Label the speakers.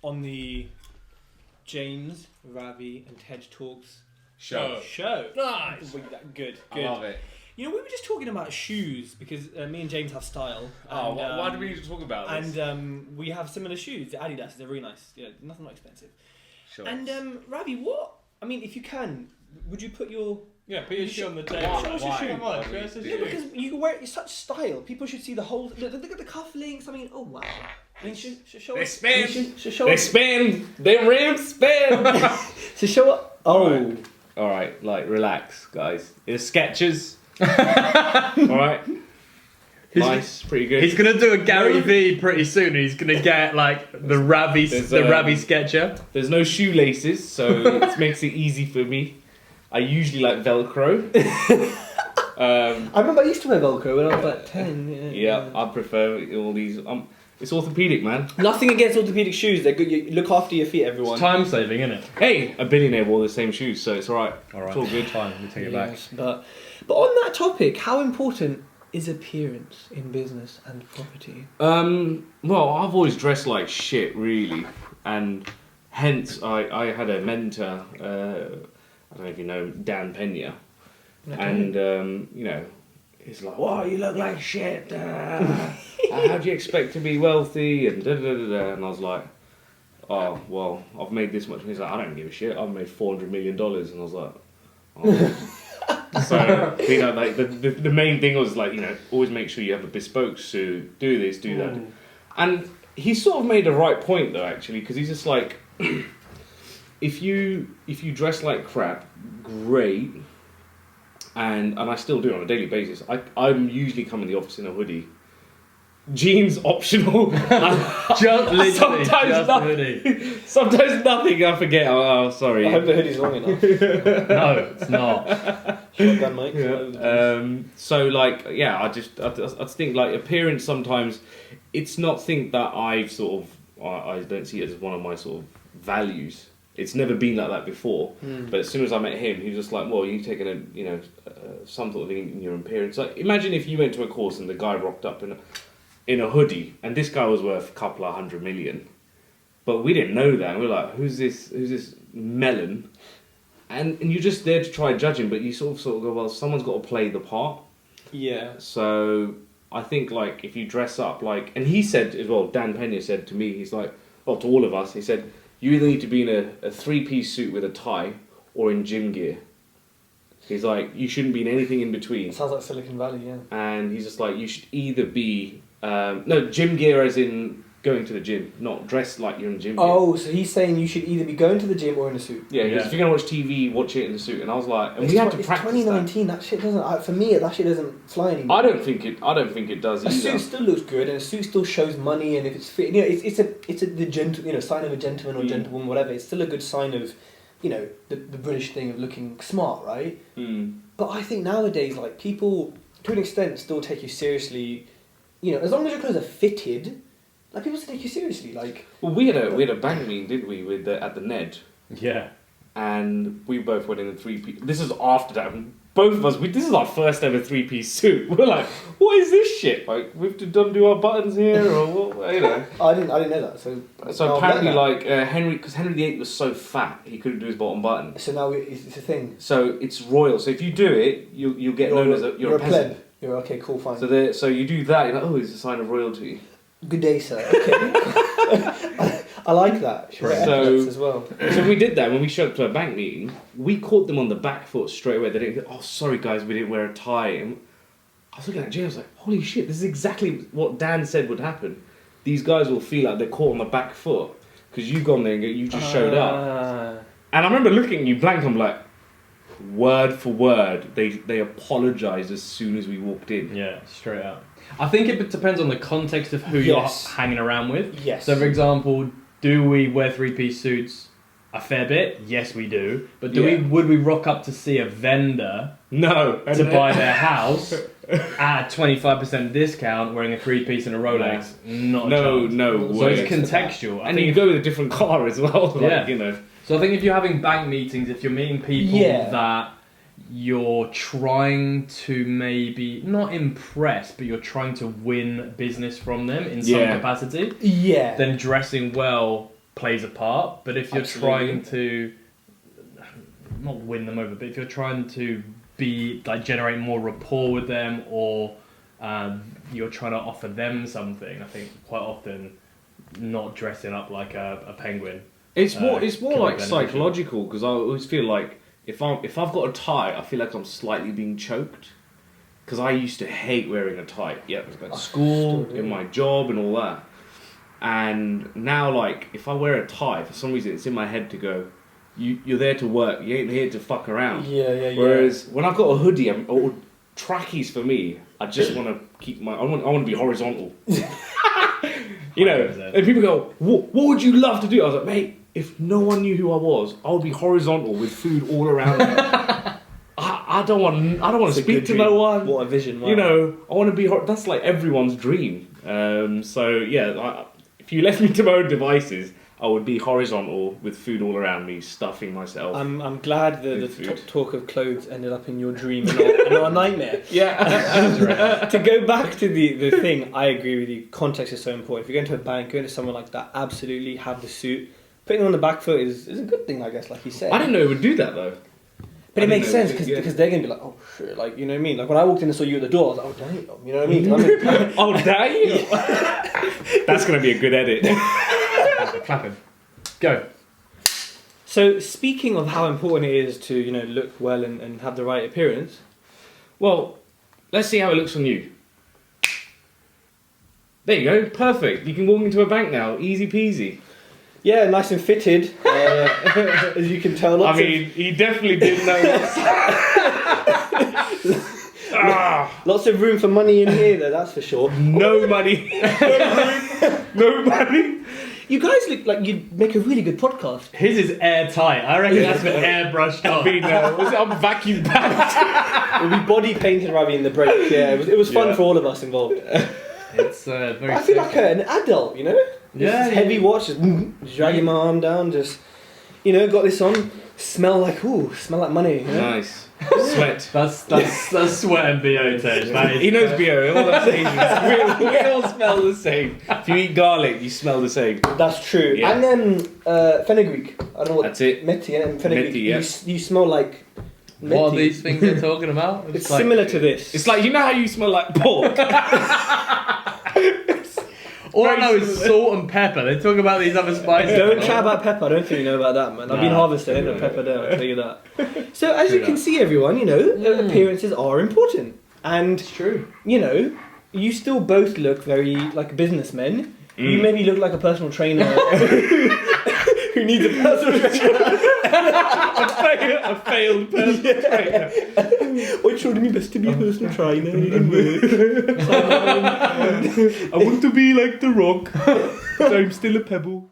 Speaker 1: on the James, Ravi, and Tej Talks
Speaker 2: Show.
Speaker 1: Nice. Good.
Speaker 2: I love it.
Speaker 1: You know, we were just talking about shoes because me and James have style.
Speaker 2: Oh,
Speaker 1: and,
Speaker 2: why do we need to talk about this?
Speaker 1: And we have similar shoes. The Adidas, they're really nice. Yeah, nothing not expensive.
Speaker 2: Sure.
Speaker 1: And Ravi, what? I mean, if you can, would you put your
Speaker 3: put your shoe on the table.
Speaker 1: Show us your shoe.
Speaker 3: Come on, show us your shoe.
Speaker 1: because you wear it in such style. People should see the whole. Look at the cufflinks. I mean, oh wow. I mean, show
Speaker 2: They
Speaker 1: us.
Speaker 2: spin.
Speaker 1: Show
Speaker 2: They
Speaker 1: us.
Speaker 2: spin. They rims spin.
Speaker 1: So show up. Oh.
Speaker 2: All right, like relax, guys. It's Skechers. All right. Nice, pretty good.
Speaker 3: He's gonna do a Gary V pretty soon. He's gonna get like the Ravi Sketcher.
Speaker 2: There's no shoelaces, so it makes it easy for me. I usually like Velcro.
Speaker 1: I remember I used to wear Velcro when I was like 10.
Speaker 2: Yeah, I prefer all these. It's orthopedic, man.
Speaker 1: Nothing against orthopedic shoes. They're good. You look after your feet, everyone.
Speaker 3: It's time saving, isn't it?
Speaker 2: Hey, a billionaire wore the same shoes, so it's alright.
Speaker 3: Alright.
Speaker 2: It's all good.
Speaker 3: Fine, we take it back.
Speaker 1: Yes, but on that topic, how important is appearance in business and property?
Speaker 2: Well, I've always dressed like shit, really, and hence I had a mentor. I don't know if you know Dan Pena, and you know, he's like, "Wow, you look like shit. How do you expect to be wealthy?" And da da da da. And I was like, "Oh, well, I've made this much." And he's like, "I don't give a shit. I've made $400 million." And I was like, "Oh." So, you know, like the main thing was like, you know, always make sure you have a bespoke suit, do this, do that. And he sort of made a right point though, actually, because he's just like, if you dress like crap, great, and I still do on a daily basis. I'm usually come in the office in a hoodie. Jeans optional. Sometimes nothing. Sometimes nothing. I forget. Oh, sorry.
Speaker 1: I hope the hoodie's long enough.
Speaker 3: No, it's not.
Speaker 1: Shotgun mic.
Speaker 2: Yeah. So like, yeah, I just think like appearance sometimes. It's not think that I've sort of I don't see it as one of my sort of values. It's never been like that before. But as soon as I met him, he was just like, well, you've taken some sort of thing in your appearance. Like, imagine if you went to a course and the guy rocked up in a hoodie, and this guy was worth a couple of $100 million, but we didn't know that. And we're like, who's this melon? And you're just there to try and judge him, but you sort of go, well, someone's got to play the part.
Speaker 1: Yeah.
Speaker 2: So I think like if you dress up like, and he said as well, Dan Pena said to me, he's like, well, to all of us, he said, you either need to be in a 3-piece suit with a tie or in gym gear. He's like, you shouldn't be in anything in between.
Speaker 1: Sounds like Silicon Valley, yeah.
Speaker 2: And he's just like, you should either be gym gear as in going to the gym, not dressed like you're in gym gear.
Speaker 1: Oh, so he's saying you should either be going to the gym or in a suit.
Speaker 2: Yeah, because if you're going to watch TV, watch it in a suit. And I was like, and
Speaker 1: It's
Speaker 2: we had to
Speaker 1: it's
Speaker 2: practice
Speaker 1: 2019. That shit doesn't. For me, that shit doesn't fly anymore.
Speaker 2: I don't think it does
Speaker 1: A
Speaker 2: either.
Speaker 1: suit still looks good, and a suit still shows money, and if it's fit, it's the sign of a gentleman or gentlewoman, whatever. It's still a good sign of, the British thing of looking smart, right? But I think nowadays, like, people to an extent still take you seriously. As long as your clothes are fitted, like, people still take you seriously. Like,
Speaker 2: Well, we had a bank meeting, didn't we, with at the Ned,
Speaker 3: Yeah.
Speaker 2: and we both went in a 3-piece. This is after that. Both of us, this is our first ever 3-piece suit. We're like, what is this shit? Like, we have to undo our buttons here, or what?
Speaker 1: I didn't know that. So
Speaker 2: apparently, like because Henry VIII was so fat, he couldn't do his bottom button.
Speaker 1: So now it's a thing.
Speaker 2: So it's royal. So if you do it, you'll get known as you're a peasant.
Speaker 1: pleb. You're okay, cool, fine.
Speaker 2: So you do that. You're like, oh, it's a sign of royalty.
Speaker 1: Good day, sir. Okay. I like that. Should wear epaulets as well.
Speaker 2: So we did that when we showed up to a bank meeting. We caught them on the back foot straight away. They didn't go, oh, sorry guys, we didn't wear a tie. And I was looking at Jay, I was like, holy shit, this is exactly what Dan said would happen. These guys will feel like they're caught on the back foot because you've gone there and you just showed up. And I remember looking at you blank, I'm like, word for word, they apologised as soon as we walked in.
Speaker 3: Yeah, straight up. I think it depends on the context of who you're hanging around with.
Speaker 1: Yes.
Speaker 3: So, for example, do we wear 3-piece suits a fair bit? Yes, we do. But would we rock up to see a vendor
Speaker 2: No.
Speaker 3: to buy their house at a 25% discount wearing a 3-piece and a Rolex? Not a chance.
Speaker 2: No
Speaker 3: So
Speaker 2: way.
Speaker 3: it's contextual.
Speaker 2: And you go with a different car as well. Like,
Speaker 3: Yeah. So I think if you're having bank meetings, if you're meeting people that you're trying to maybe not impress, but you're trying to win business from them in some capacity, then dressing well plays a part. But if you're
Speaker 1: Absolutely.
Speaker 3: trying to not win them over, but if you're trying to generate more rapport with them, or you're trying to offer them something, I think quite often not dressing up like a penguin.
Speaker 2: It's more
Speaker 3: can be
Speaker 2: like
Speaker 3: beneficial.
Speaker 2: psychological, because I always feel like if I've got a tie, I feel like I'm slightly being choked. Because I used to hate wearing a tie. Yeah, at school, in my job, and all that. And now, like, if I wear a tie, for some reason, it's in my head to go, you're there to work. You ain't here to fuck around.
Speaker 1: Yeah.
Speaker 2: Whereas when I've got a hoodie or trackies for me, I just want to keep I want to be horizontal. You know,
Speaker 3: 100%.
Speaker 2: and people go, what would you love to do? I was like, mate, if no one knew who I was, I would be horizontal with food all around me. I don't want to speak to no one.
Speaker 1: What a vision! Wow.
Speaker 2: You know, I want to be. That's like everyone's dream. So yeah, if you left me to my own devices, I would be horizontal with food all around me, stuffing myself.
Speaker 1: I'm glad the
Speaker 2: With food.
Speaker 1: talk of clothes ended up in your dream and not a nightmare.
Speaker 2: Yeah.
Speaker 1: To go back to the thing, I agree with you. Context is so important. If you're going to a bank, going to someone like that, absolutely have the suit. Putting it on the back foot is a good thing, I guess, like you said.
Speaker 2: I didn't know it would do that though.
Speaker 1: But it makes sense
Speaker 2: yeah.
Speaker 1: because they're going to be like, oh shit, like, you know what I mean? Like when I walked in and saw you at the door, I was like, oh damn, you know what I mean? 'Cause I'm
Speaker 2: Oh, damn! That's going to be a good edit.
Speaker 3: Clapping. Go.
Speaker 1: So speaking of how important it is to, you know, look well and have the right appearance,
Speaker 2: Well, let's see how it looks on you. There you go, perfect. You can walk into a bank now, easy peasy.
Speaker 1: yeah, nice and fitted, as you can tell.
Speaker 2: I mean, he definitely didn't know
Speaker 1: Lots of room for money in here, though, that's for sure.
Speaker 2: no money. No money.
Speaker 1: You guys look like you'd make a really good podcast.
Speaker 3: His is airtight. I reckon that's been airbrushed
Speaker 2: I
Speaker 3: on.
Speaker 2: mean, I'm vacuum bagged.
Speaker 1: It would be body painted rather in the break. Yeah, it was fun
Speaker 2: Yeah.
Speaker 1: for all of us involved.
Speaker 3: It's very.
Speaker 1: I feel like an adult, you know?
Speaker 3: Yeah,
Speaker 1: Just heavy watch, just dragging my arm down, just, you know, got this on, smell like money. You know?
Speaker 2: Nice. Sweat.
Speaker 3: That's sweat and BO Tej. That is-
Speaker 2: He knows BO, all that's Asians. We all smell the same. If you eat garlic, you smell the same.
Speaker 1: That's true.
Speaker 2: Yeah.
Speaker 1: And then fenugreek. I don't know what.
Speaker 2: That's it.
Speaker 1: Meti, and fenugreek.
Speaker 2: Meti, yeah.
Speaker 1: You smell like.
Speaker 3: What are
Speaker 1: meti.
Speaker 3: these things they're talking about?
Speaker 1: It's similar to this.
Speaker 2: It's like, you know how you smell like pork?
Speaker 3: All I know is salt and pepper. They talk about these other spices.
Speaker 1: Don't chat about pepper. I don't think you know about that, man. I've been
Speaker 3: Nah.
Speaker 1: harvested. Ain't no pepper there. I'll tell you that. So as you can see, everyone, you know, appearances are important, and
Speaker 3: It's true.
Speaker 1: you know, you still both look very like businessmen. You maybe look like a personal trainer who needs a personal trainer.
Speaker 2: A failed person.
Speaker 1: Yeah. I tried my best to be a personal trainer and it didn't work.
Speaker 2: I want to be like The Rock, but I'm still a pebble.